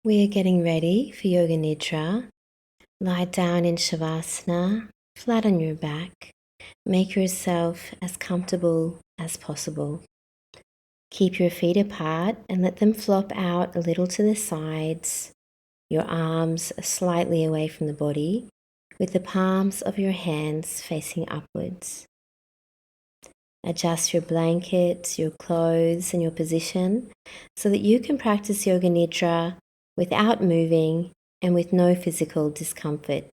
We are getting ready for Yoga Nidra. Lie down in Shavasana, flat on your back. Make yourself as comfortable as possible. Keep your feet apart and let them flop out a little to the sides. Your arms are slightly away from the body, with the palms of your hands facing upwards. Adjust your blankets, your clothes, and your position so that you can practice Yoga Nidra without moving and with no physical discomfort.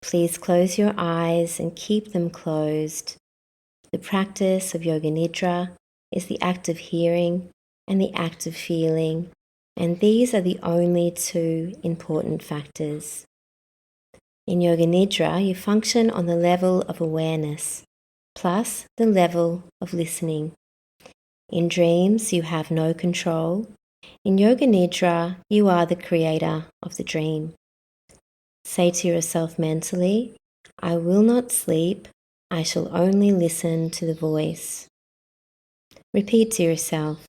Please close your eyes and keep them closed. The practice of Yoga Nidra is the act of hearing and the act of feeling, and these are the only two important factors. In Yoga Nidra, you function on the level of awareness, plus the level of listening. In dreams, you have no control. In Yoga Nidra, you are the creator of the dream. Say to yourself mentally, I will not sleep, I shall only listen to the voice. Repeat to yourself,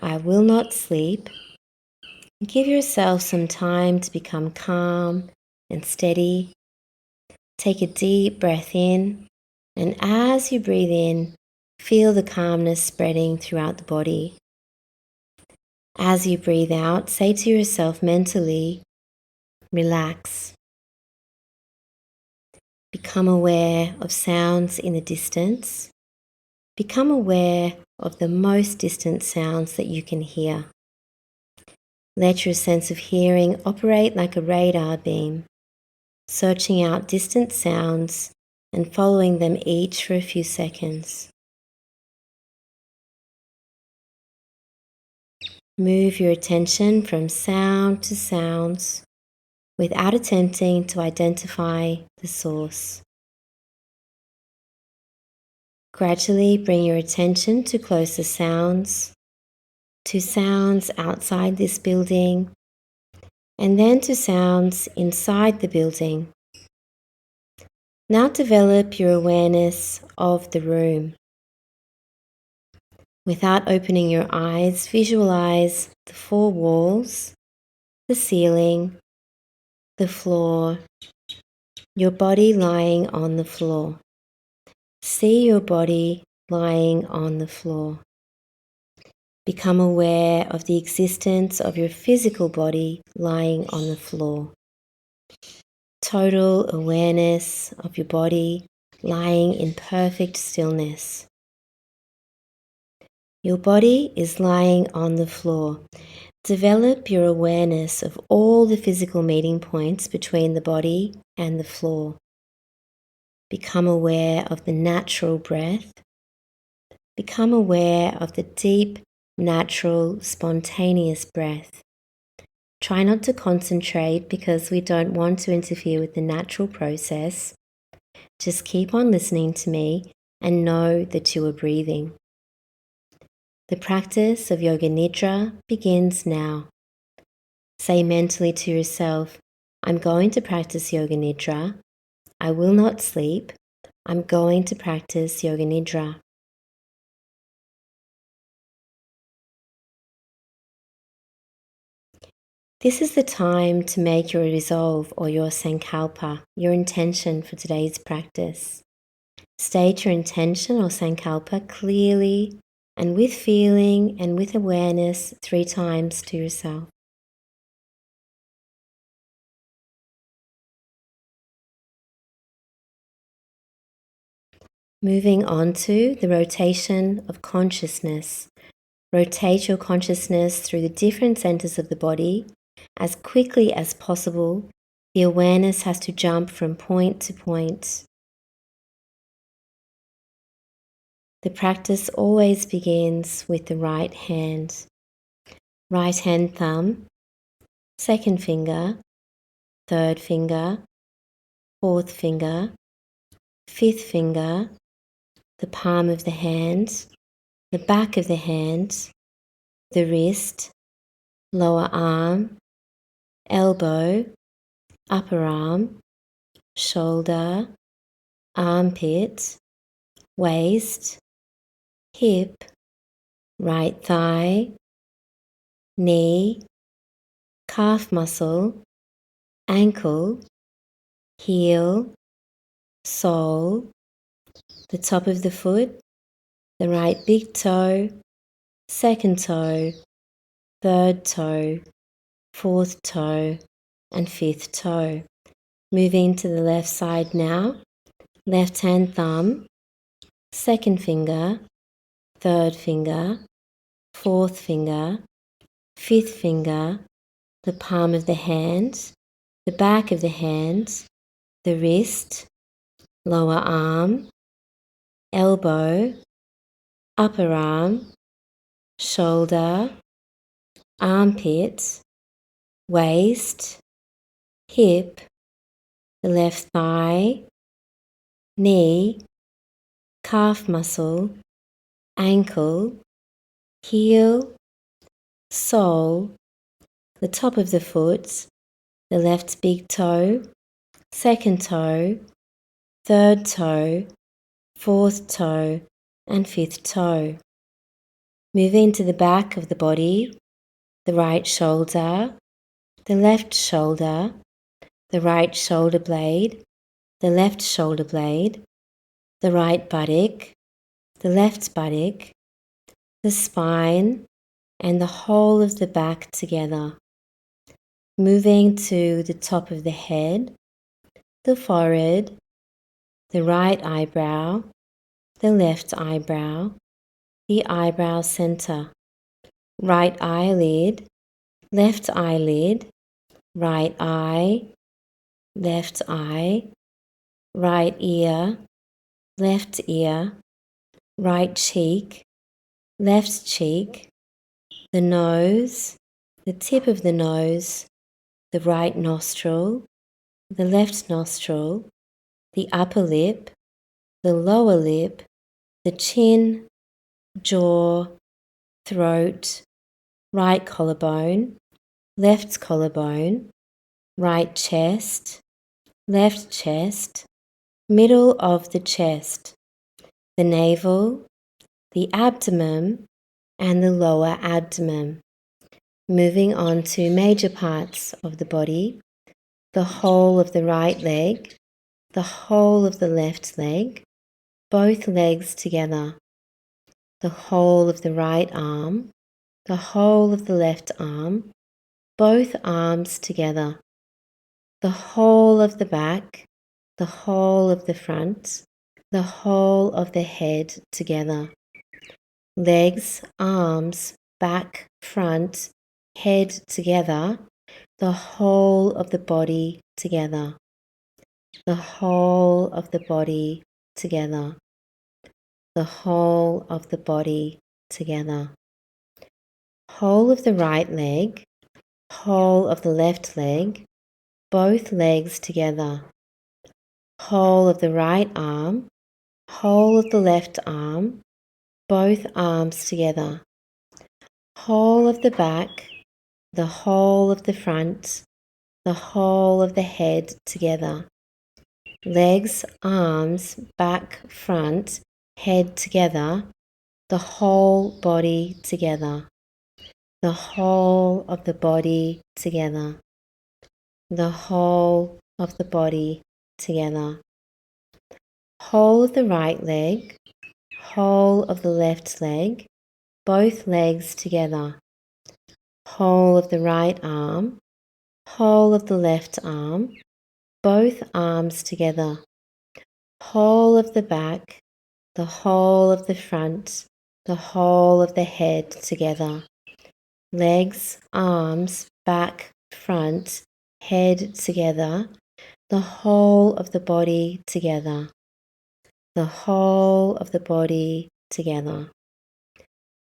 I will not sleep. Give yourself some time to become calm and steady. Take a deep breath in, and as you breathe in, feel the calmness spreading throughout the body. As you breathe out, say to yourself mentally, relax. Become aware of sounds in the distance. Become aware of the most distant sounds that you can hear. Let your sense of hearing operate like a radar beam, searching out distant sounds and following them each for a few seconds. Move your attention from sound to sounds without attempting to identify the source. Gradually bring your attention to closer sounds, to sounds outside this building, and then to sounds inside the building. Now develop your awareness of the room. Without opening your eyes, visualize the four walls, the ceiling, the floor, your body lying on the floor. See your body lying on the floor. Become aware of the existence of your physical body lying on the floor. Total awareness of your body lying in perfect stillness. Your body is lying on the floor. Develop your awareness of all the physical meeting points between the body and the floor. Become aware of the natural breath. Become aware of the deep, natural, spontaneous breath. Try not to concentrate because we don't want to interfere with the natural process. Just keep on listening to me and know that you are breathing. The practice of Yoga Nidra begins now. Say mentally to yourself, I'm going to practice Yoga Nidra. I will not sleep. I'm going to practice Yoga Nidra. This is the time to make your resolve or your sankalpa, your intention for today's practice. State your intention or sankalpa clearly and with feeling and with awareness 3 times to yourself. Moving on to the rotation of consciousness. Rotate your consciousness through the different centers of the body. As quickly as possible, the awareness has to jump from point to point. The practice always begins with the right hand. Right hand thumb, second finger, third finger, fourth finger, fifth finger, the palm of the hand, the back of the hand, the wrist, lower arm, elbow, upper arm, shoulder, armpit, waist, hip, right thigh, knee, calf muscle, ankle, heel, sole, the top of the foot, the right big toe, second toe, third toe, fourth toe, and fifth toe. Moving to the left side now, left hand thumb, second finger, third finger, fourth finger, fifth finger, the palm of the hand, the back of the hand, the wrist, lower arm, elbow, upper arm, shoulder, armpit, waist, hip, the left thigh, knee, calf muscle, ankle, heel, sole, the top of the foot, the left big toe, second toe, third toe, fourth toe, and fifth toe. Moving to the back of the body, the right shoulder, the left shoulder, the right shoulder blade, the left shoulder blade, the right buttock, the left buttock, the spine, and the whole of the back together. Moving to the top of the head, the forehead, the right eyebrow, the left eyebrow, the eyebrow center, right eyelid, left eyelid, right eye, left eye, right ear, left ear, right cheek, left cheek, the nose, the tip of the nose, the right nostril, the left nostril, the upper lip, the lower lip, the chin, jaw, throat, right collarbone, left collarbone, right chest, left chest, middle of the chest, the navel, the abdomen, and the lower abdomen. Moving on to major parts of the body, the whole of the right leg, the whole of the left leg, both legs together, the whole of the right arm, the whole of the left arm, both arms together, the whole of the back, the whole of the front, the whole of the head together, legs, arms, back, front, head together, the whole of the body together, the whole of the body together, the whole of the body together, whole of the right leg, whole of the left leg, both legs together, whole of the right arm, whole of the left arm, both arms together, whole of the back, the whole of the front, the whole of the head together, legs, arms, back, front, head together, the whole body together, the whole of the body together, the whole of the body together, whole of the right leg, whole of the left leg, both legs together, whole of the right arm, whole of the left arm, both arms together, whole of the back, the whole of the front, the whole of the head together, legs, arms, back, front, head together, the whole of the body together, the whole of the body together,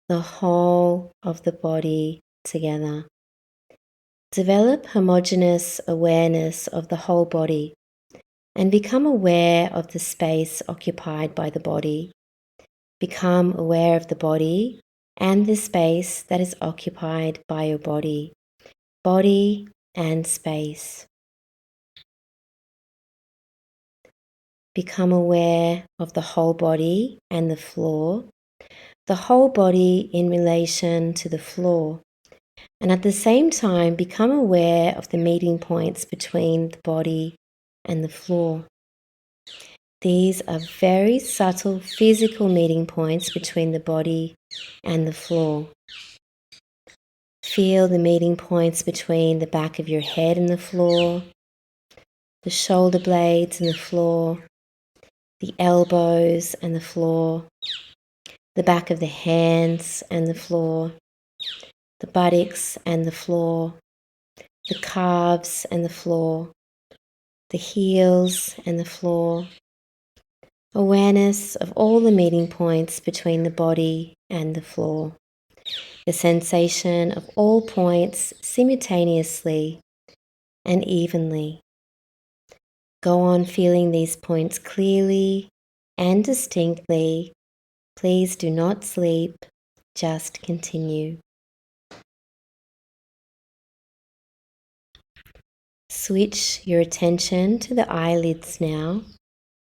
the whole of the body together. Develop homogeneous awareness of the whole body and become aware of the space occupied by the body. Become aware of the body and the space that is occupied by your body. Body and space. Become aware of the whole body and the floor, the whole body in relation to the floor, And at the same time, become aware of the meeting points between the body and the floor. These are very subtle physical meeting points between the body and the floor. Feel the meeting points between the back of your head and the floor, the shoulder blades and the floor, the elbows and the floor, the back of the hands and the floor, the buttocks and the floor, the calves and the floor, the heels and the floor. Awareness of all the meeting points between the body and the floor. The sensation of all points simultaneously and evenly. Go on feeling these points clearly and distinctly. Please do not sleep, just continue. Switch your attention to the eyelids now.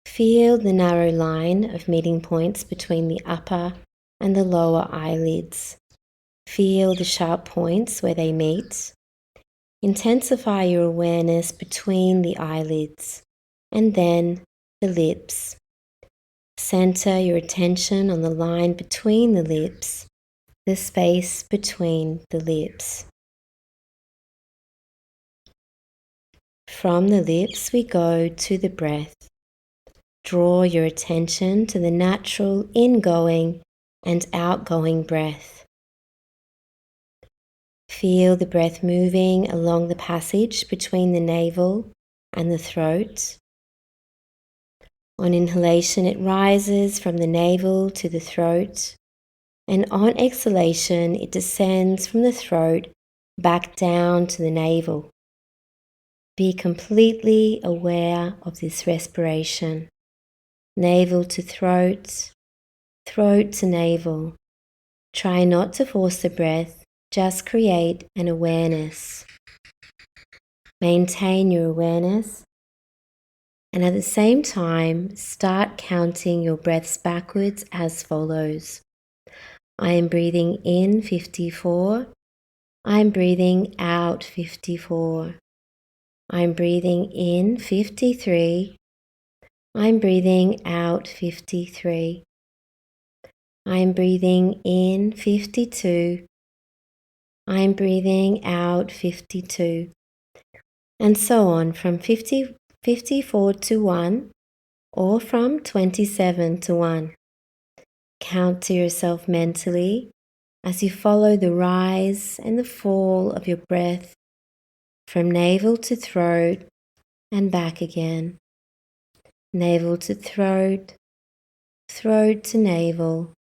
Feel the narrow line of meeting points between the upper and the lower eyelids. Feel the sharp points where they meet. Intensify your awareness between the eyelids and then the lips. Center your attention on the line between the lips, the space between the lips. From the lips we go to the breath. Draw your attention to the natural ingoing and outgoing breath. Feel the breath moving along the passage between the navel and the throat. On inhalation, it rises from the navel to the throat, and on exhalation, it descends from the throat back down to the navel. Be completely aware of this respiration. Navel to throat, throat to navel. Try not to force the breath, just create an awareness. Maintain your awareness, and at the same time, start counting your breaths backwards as follows. I am breathing in 54. I am breathing out 54. I am breathing in 53. I am breathing out 53. I am breathing in 52. I am breathing out 52. And so on from 54 to 1 or from 27 to 1. Count to yourself mentally as you follow the rise and the fall of your breath from navel to throat and back again. Navel to throat, throat to navel.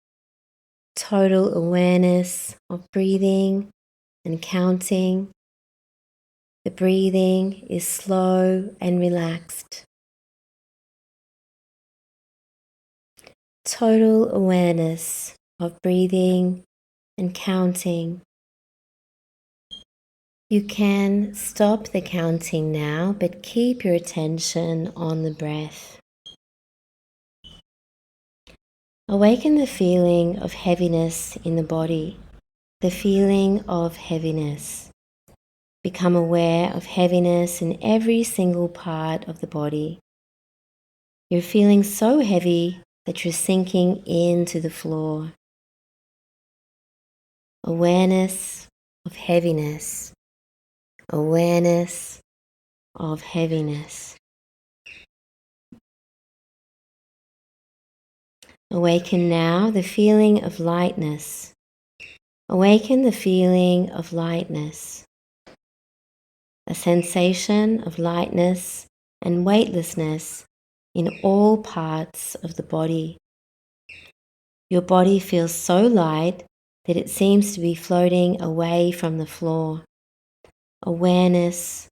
Total awareness of breathing and counting. The breathing is slow and relaxed. Total awareness of breathing and counting. You can stop the counting now, but keep your attention on the breath. Awaken the feeling of heaviness in the body, the feeling of heaviness. Become aware of heaviness in every single part of the body. You're feeling so heavy that you're sinking into the floor. Awareness of heaviness. Awareness of heaviness. Awaken now the feeling of lightness. Awaken the feeling of lightness. A sensation of lightness and weightlessness in all parts of the body. Your body feels so light that it seems to be floating away from the floor. Awareness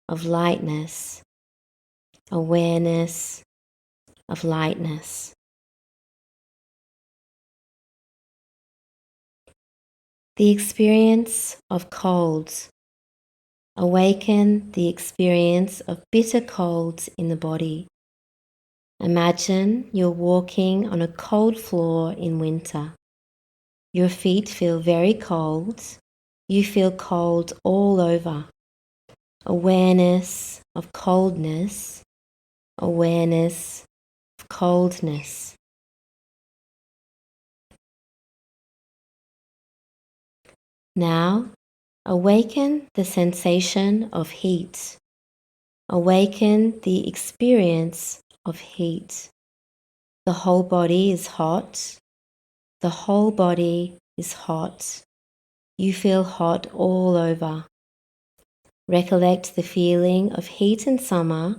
of lightness. Awareness of lightness. The experience of colds. Awaken the experience of bitter colds in the body. Imagine you're walking on a cold floor in winter. Your feet feel very cold You feel cold all over. Awareness of coldness, awareness of coldness. Now, awaken the sensation of heat. Awaken the experience of heat. The whole body is hot. The whole body is hot. You feel hot all over. Recollect the feeling of heat in summer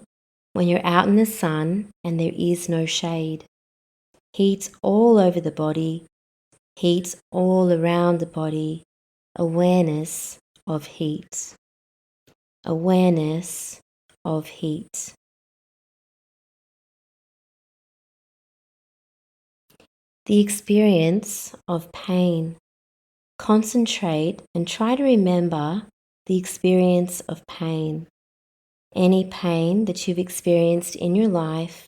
when you're out in the sun and there is no shade. Heat all over the body, heat all around the body. Awareness of heat. Awareness of heat. The experience of pain. Concentrate and try to remember the experience of pain. Any pain that you've experienced in your life,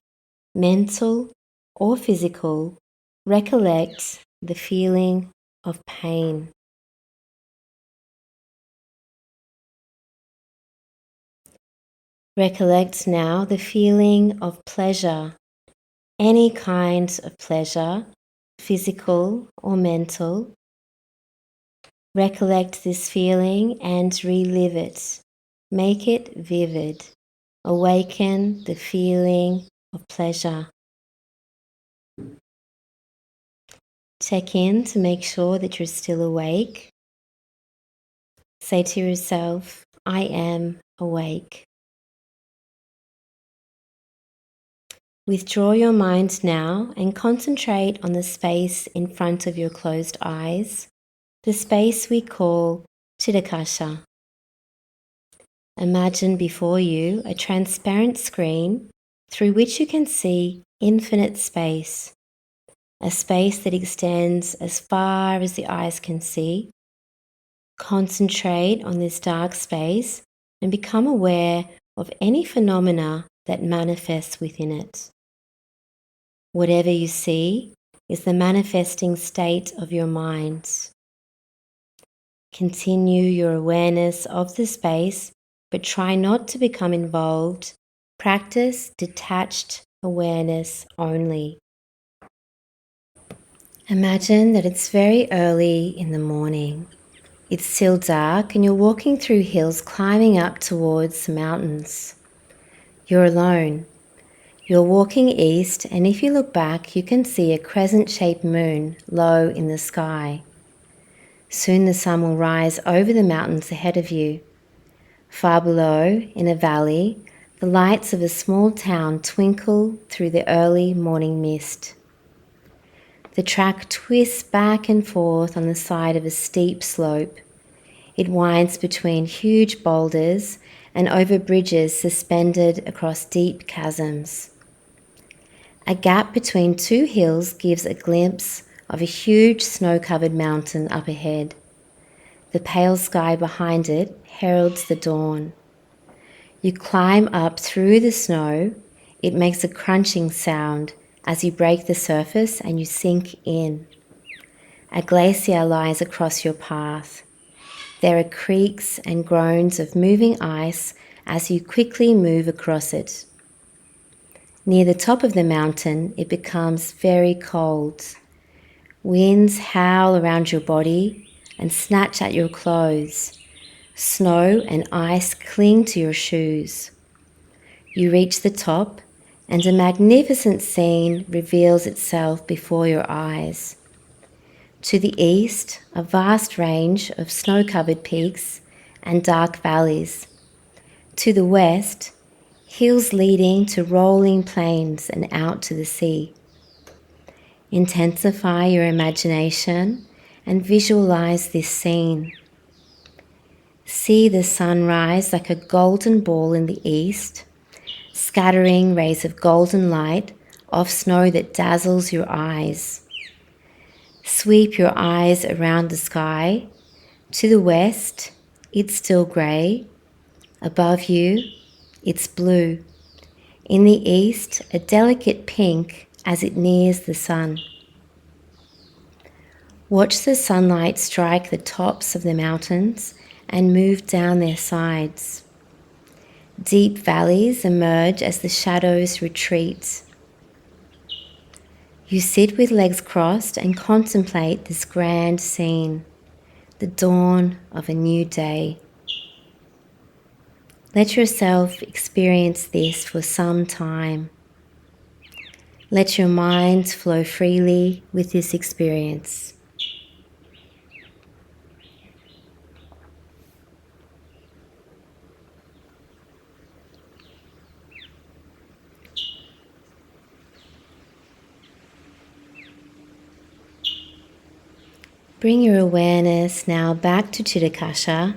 mental or physical, recollect the feeling of pain. Recollect now the feeling of pleasure, any kind of pleasure, physical or mental. Recollect this feeling and relive it. Make it vivid. Awaken the feeling of pleasure. Check in to make sure that you're still awake. Say to yourself, I am awake. Withdraw your mind now and concentrate on the space in front of your closed eyes, the space we call Chitakasha. Imagine before you a transparent screen through which you can see infinite space, a space that extends as far as the eyes can see. Concentrate on this dark space and become aware of any phenomena that manifests within it. Whatever you see is the manifesting state of your mind. Continue your awareness of the space, but try not to become involved. Practice detached awareness only. Imagine that it's very early in the morning. It's still dark and you're walking through hills climbing up towards the mountains. You're alone. You're walking east, and if you look back, you can see a crescent-shaped moon low in the sky. Soon the sun will rise over the mountains ahead of you. Far below, in a valley, the lights of a small town twinkle through the early morning mist. The track twists back and forth on the side of a steep slope. It winds between huge boulders and over bridges suspended across deep chasms. A gap between two hills gives a glimpse of a huge snow-covered mountain up ahead. The pale sky behind it heralds the dawn. You climb up through the snow. It makes a crunching sound as you break the surface and you sink in. A glacier lies across your path. There are creaks and groans of moving ice as you quickly move across it. Near the top of the mountain, it becomes very cold. Winds howl around your body and snatch at your clothes. Snow and ice cling to your shoes. You reach the top, and a magnificent scene reveals itself before your eyes. To the east, a vast range of snow-covered peaks and dark valleys. To the west, hills leading to rolling plains and out to the sea. Intensify your imagination and visualize this scene. See the sun rise like a golden ball in the east, scattering rays of golden light off snow that dazzles your eyes. Sweep your eyes around the sky. To the west, it's still grey. Above you, it's blue. In the east, a delicate pink as it nears the sun. Watch the sunlight strike the tops of the mountains and move down their sides. Deep valleys emerge as the shadows retreat. You sit with legs crossed and contemplate this grand scene, the dawn of a new day. Let yourself experience this for some time. Let your mind flow freely with this experience. Bring your awareness now back to Chitakasha.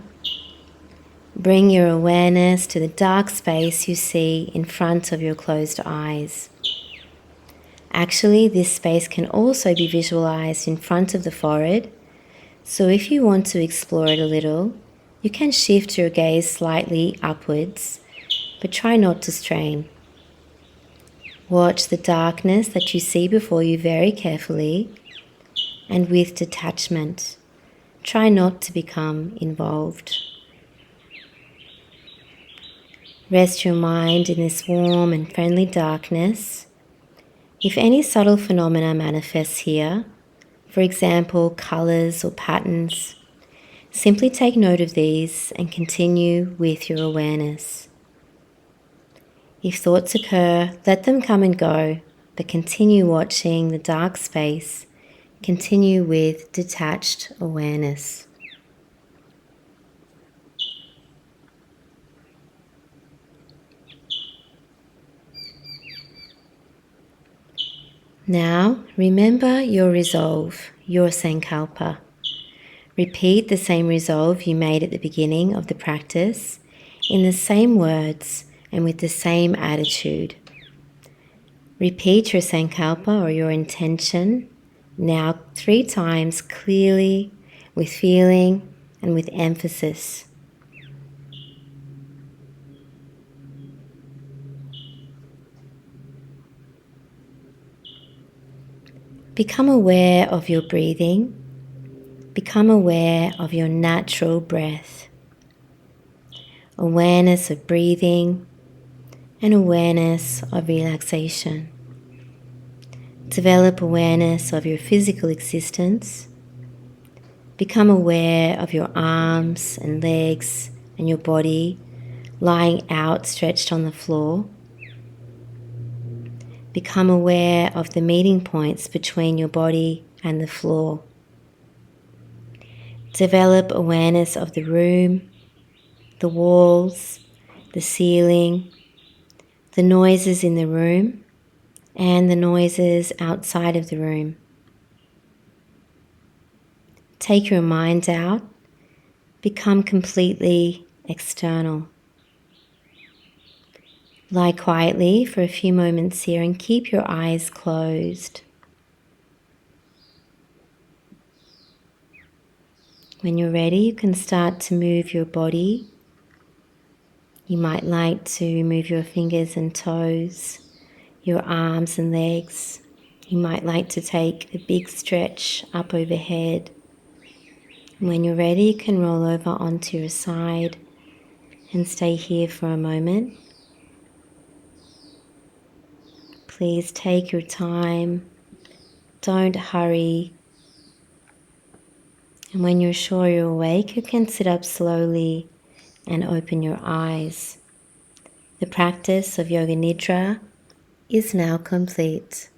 Bring your awareness to the dark space you see in front of your closed eyes. Actually, this space can also be visualized in front of the forehead, so if you want to explore it a little, you can shift your gaze slightly upwards, but try not to strain. Watch the darkness that you see before you very carefully and with detachment. Try not to become involved. Rest your mind in this warm and friendly darkness. If any subtle phenomena manifests here, for example, colors or patterns, simply take note of these and continue with your awareness. If thoughts occur, let them come and go, but continue watching the dark space. Continue with detached awareness. Now, remember your resolve, your sankalpa. Repeat the same resolve you made at the beginning of the practice in the same words and with the same attitude. Repeat your sankalpa or your intention now 3 times clearly, with feeling and with emphasis. Become aware of your breathing. Become aware of your natural breath. Awareness of breathing and awareness of relaxation. Develop awareness of your physical existence. Become aware of your arms and legs and your body lying outstretched on the floor. Become aware of the meeting points between your body and the floor. Develop awareness of the room, the walls, the ceiling, the noises in the room, and the noises outside of the room. Take your mind out. Become completely external. Lie quietly for a few moments here and keep your eyes closed. When you're ready, you can start to move your body. You might like to move your fingers and toes, your arms and legs. You might like to take a big stretch up overhead. And when you're ready, you can roll over onto your side and stay here for a moment. Please take your time. Don't hurry. And when you're sure you're awake, you can sit up slowly and open your eyes. The practice of Yoga Nidra is now complete.